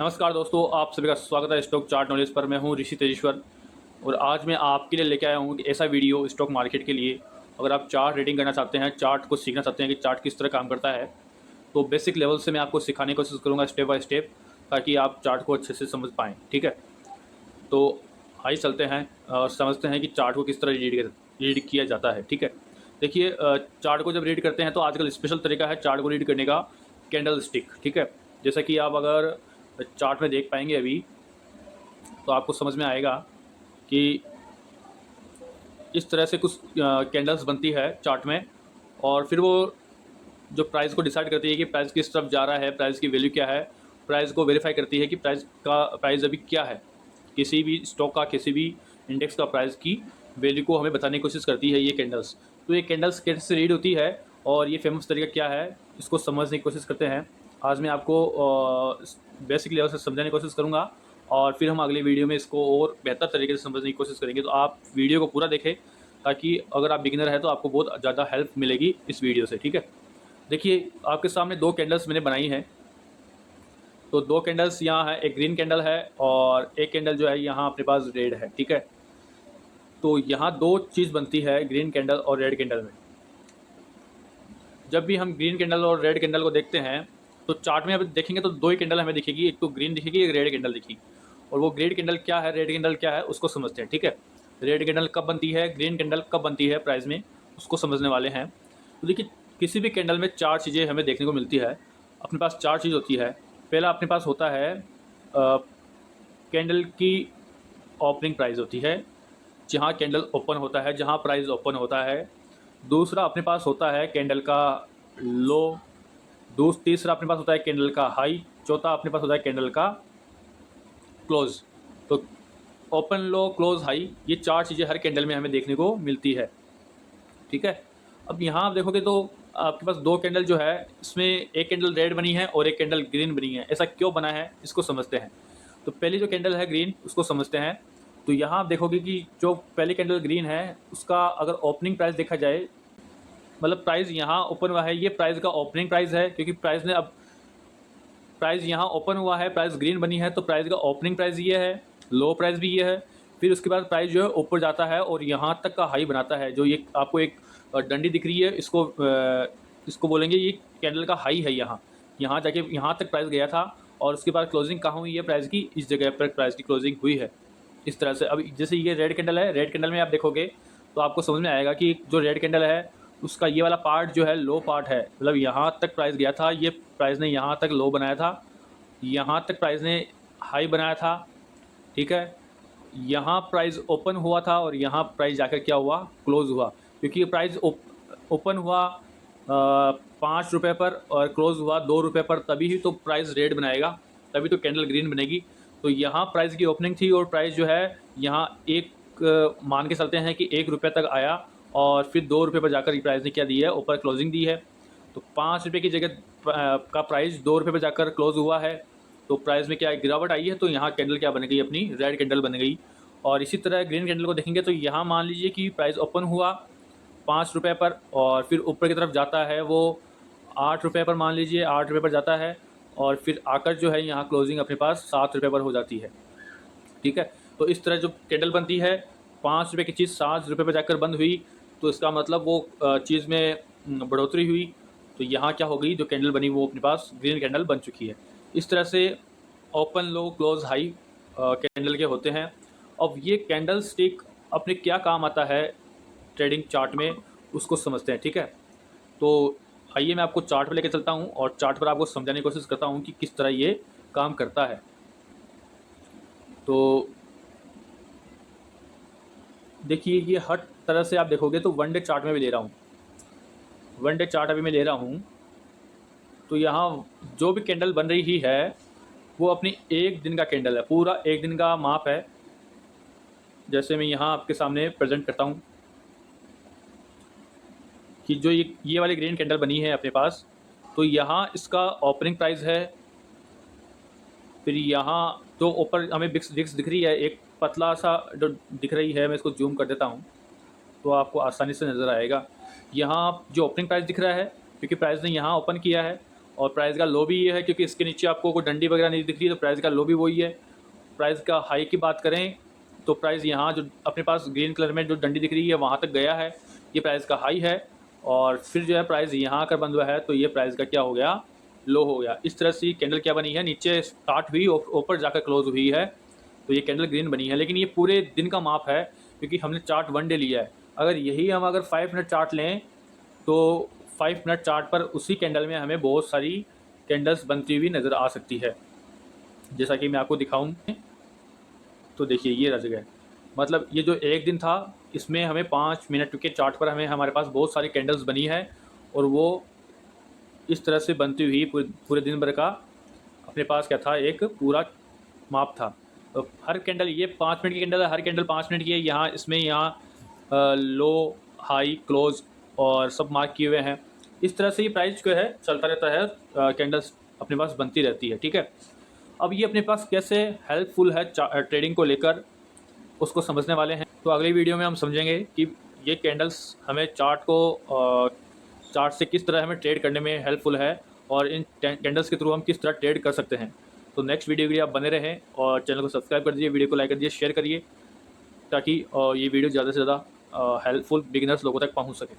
नमस्कार दोस्तों, आप सभी का स्वागत है स्टॉक चार्ट नॉलेज पर। मैं हूं ऋषि तेजेश्वर और आज मैं आपके लिए लेके आया हूं कि ऐसा वीडियो स्टॉक मार्केट के लिए। अगर आप चार्ट रीडिंग करना चाहते हैं, चार्ट को सीखना चाहते हैं कि चार्ट किस तरह काम करता है, तो बेसिक लेवल से मैं आपको सिखाने की कोशिश करूँगा स्टेप बाय स्टेप, ताकि आप चार्ट को अच्छे से समझ पाएँ। ठीक है, तो आइए चलते हैं और समझते हैं कि चार्ट को किस तरह रीड किया जाता है। ठीक है, देखिए, चार्ट को जब रीड करते हैं तो आजकल स्पेशल तरीका है चार्ट को रीड करने का, कैंडल स्टिक। ठीक है, जैसा कि आप अगर चार्ट में देख पाएंगे अभी, तो आपको समझ में आएगा कि इस तरह से कुछ कैंडल्स बनती है चार्ट में, और फिर वो जो प्राइस को डिसाइड करती है कि प्राइस किस तरफ जा रहा है, प्राइस की वैल्यू क्या है, प्राइस को वेरीफाई करती है कि प्राइस अभी क्या है, किसी भी स्टॉक का, किसी भी इंडेक्स का प्राइस की वैल्यू को हमें बताने की कोशिश करती है ये कैंडल्स। तो ये कैंडल्स कैसे रीड होती है और ये फेमस तरीका क्या है, इसको समझने की कोशिश करते हैं। आज मैं आपको बेसिक लेवल से समझाने की कोशिश करूँगा और फिर हम अगली वीडियो में इसको और बेहतर तरीके से समझने की कोशिश करेंगे। तो आप वीडियो को पूरा देखें, ताकि अगर आप बिगिनर हैं तो आपको बहुत ज़्यादा हेल्प मिलेगी इस वीडियो से। ठीक है, देखिए, आपके सामने दो कैंडल्स मैंने बनाई हैं। तो दो कैंडल्स यहाँ है, एक ग्रीन कैंडल है और एक कैंडल जो है यहाँ अपने पास रेड है। ठीक है, तो यहाँ दो चीज़ बनती है ग्रीन कैंडल और रेड कैंडल में। जब भी हम ग्रीन कैंडल और रेड कैंडल को देखते हैं तो चार्ट में अब देखेंगे तो दो ही कैंडल हमें दिखेगी, एक तो ग्रीन दिखेगी, एक रेड कैंडल दिखेगी। और वो ग्रीन कैंडल क्या है, रेड कैंडल क्या है, उसको समझते हैं। ठीक है, रेड कैंडल कब बनती है, ग्रीन कैंडल कब बनती है प्राइस में, उसको समझने वाले हैं। तो देखिए, किसी भी कैंडल में चार चीज़ें हमें देखने को मिलती है। अपने पास चार चीज़ होती है। पहला अपने पास होता है कैंडल की ओपनिंग प्राइस होती है, जहाँ कैंडल ओपन होता है, जहाँ प्राइस ओपन होता है। दूसरा अपने पास होता है कैंडल का लो। तीसरा अपने पास होता है कैंडल का हाई। चौथा अपने पास होता है कैंडल का क्लोज। तो ओपन, लो, क्लोज, हाई, ये चार चीज़ें हर कैंडल में हमें देखने को मिलती है। ठीक है, अब यहाँ आप देखोगे तो आपके पास दो कैंडल जो है, इसमें एक कैंडल रेड बनी है और एक कैंडल ग्रीन बनी है। ऐसा क्यों बना है, इसको समझते हैं। तो पहली जो कैंडल है ग्रीन, उसको समझते हैं। तो यहाँ आप देखोगे कि जो पहली कैंडल ग्रीन है, उसका अगर ओपनिंग प्राइस देखा जाए, मतलब प्राइस यहाँ ओपन हुआ है, ये प्राइस का ओपनिंग प्राइस है, क्योंकि प्राइस ने अब प्राइस यहाँ ओपन हुआ है, प्राइस ग्रीन बनी है, तो प्राइस का ओपनिंग प्राइस ये है, लो प्राइस भी ये है। फिर उसके बाद प्राइस जो है ऊपर जाता है और यहाँ तक का हाई बनाता है। जो ये आपको एक डंडी दिख रही है, इसको बोलेंगे ये कैंडल का हाई है। यहाँ यहाँ जाके यहाँ तक प्राइस गया था और उसके बाद क्लोजिंग कहाँ हुई है प्राइस की, इस जगह पर प्राइस की क्लोजिंग हुई है। इस तरह से अब जैसे ये रेड कैंडल है, रेड कैंडल में आप देखोगे तो आपको समझ में आएगा कि जो रेड कैंडल है उसका ये वाला पार्ट जो है लो पार्ट है, मतलब यहाँ तक प्राइस गया था, ये प्राइस ने यहाँ तक लो बनाया था, यहाँ तक प्राइस ने हाई बनाया था। ठीक है, यहाँ प्राइस ओपन हुआ था और यहाँ प्राइस जाकर क्या हुआ, क्लोज हुआ। क्योंकि प्राइस ओपन हुआ 5 रुपये पर और क्लोज हुआ 2 रुपये पर, तभी ही तो प्राइस रेड बनाएगा, तभी तो कैंडल ग्रीन बनेगी। तो यहाँ प्राइस की ओपनिंग थी और प्राइस जो है यहाँ मान के चलते हैं कि 1 रुपये तक आया और फिर 2 रुपये पर जाकर प्राइस ने क्या दी है, ऊपर क्लोजिंग दी है। तो 5 रुपये की जगह का प्राइस 2 रुपये पर जाकर क्लोज हुआ है, तो प्राइस में क्या गिरावट आई है। तो यहाँ कैंडल क्या बन गई, अपनी रेड कैंडल बन गई। और इसी तरह ग्रीन कैंडल को देखेंगे तो यहाँ मान लीजिए कि प्राइस ओपन हुआ 5 रुपये पर और फिर ऊपर की तरफ जाता है वो 8 रुपये पर, मान लीजिए 8 रुपये पर जाता है और फिर आकर जो है यहाँ क्लोजिंग अपने पास 7 रुपये पर हो जाती है। ठीक है, तो इस तरह जो कैंडल बनती है, 5 रुपये की चीज़ 7 रुपये पर जाकर बंद हुई, तो इसका मतलब वो चीज़ में बढ़ोतरी हुई। तो यहाँ क्या हो गई, जो कैंडल बनी वो अपने पास ग्रीन कैंडल बन चुकी है। इस तरह से ओपन, लो, क्लोज, हाई कैंडल के होते हैं। अब ये कैंडल स्टिक अपने क्या काम आता है ट्रेडिंग चार्ट में, उसको समझते हैं। ठीक है, तो आइए मैं आपको चार्ट पर लेकर चलता हूँ और चार्ट पर आपको समझाने की कोशिश करता हूँ कि किस तरह ये काम करता है। तो देखिए, ये हर तरह से आप देखोगे तो वन डे चार्ट में भी ले रहा हूँ, वन डे चार्ट अभी मैं ले रहा हूँ। तो यहाँ जो भी कैंडल बन रही है वो अपनी एक दिन का कैंडल है, पूरा एक दिन का माप है। जैसे मैं यहाँ आपके सामने प्रेजेंट करता हूँ कि जो ये वाली ग्रीन कैंडल बनी है अपने पास, तो यहाँ इसका ओपनिंग प्राइस है। फिर यहाँ तो ऊपर हमें विक्स दिख रही है, एक पतला सा जो दिख रही है, मैं इसको जूम कर देता हूँ तो आपको आसानी से नज़र आएगा। यहाँ जो ओपनिंग प्राइस दिख रहा है, क्योंकि प्राइस ने यहाँ ओपन किया है और प्राइस का लो भी ये है, क्योंकि इसके नीचे आपको कोई डंडी वगैरह नहीं दिख रही, तो प्राइस का लो भी वही है। प्राइस का हाई की बात करें तो प्राइस यहाँ जो अपने पास ग्रीन कलर में जो डंडी दिख रही है वहाँ तक गया है, ये प्राइस का हाई है। और फिर जो है प्राइस यहाँ आकर बंद हुआ है, तो ये प्राइस का क्या हो गया, लो हो गया। इस तरह से ये कैंडल क्या बनी है, नीचे स्टार्ट हुई और ऊपर जाकर क्लोज हुई है, तो ये कैंडल ग्रीन बनी है। लेकिन ये पूरे दिन का माप है, क्योंकि हमने चार्ट 1 डे लिया है। अगर यही हम अगर 5 मिनट चार्ट लें तो 5 मिनट चार्ट पर उसी कैंडल में हमें बहुत सारी कैंडल्स बनती हुई नज़र आ सकती है। जैसा कि मैं आपको दिखाऊं, तो देखिए ये रह गए, मतलब ये जो एक दिन था इसमें हमें 5 मिनट के चार्ट पर हमें हमारे पास बहुत सारी कैंडल्स बनी है, और वो इस तरह से बनती हुई पूरे दिन भर का अपने पास क्या था, एक पूरा माप था। तो हर कैंडल, ये 5 मिनट की कैंडल है, हर कैंडल 5 मिनट की है। यहाँ इसमें यहाँ लो, हाई, क्लोज और सब मार्क किए हुए हैं। इस तरह से ये प्राइस जो है चलता रहता है, कैंडल्स अपने पास बनती रहती है, ठीक है। अब ये अपने पास कैसे हेल्पफुल है ट्रेडिंग को लेकर, उसको समझने वाले हैं। तो अगली वीडियो में हम समझेंगे कि ये कैंडल्स हमें चार्ट से किस तरह हमें ट्रेड करने में हेल्पफुल है, और इन कैंडल्स के थ्रू हम किस तरह ट्रेड कर सकते हैं। तो नेक्स्ट वीडियो के लिए आप बने रहें और चैनल को सब्सक्राइब कर दीजिए, वीडियो को लाइक कर दीजिए, शेयर करिए, ताकि ये वीडियो ज़्यादा से ज़्यादा हेल्पफुल बिगिनर्स लोगों तक पहुंच सके।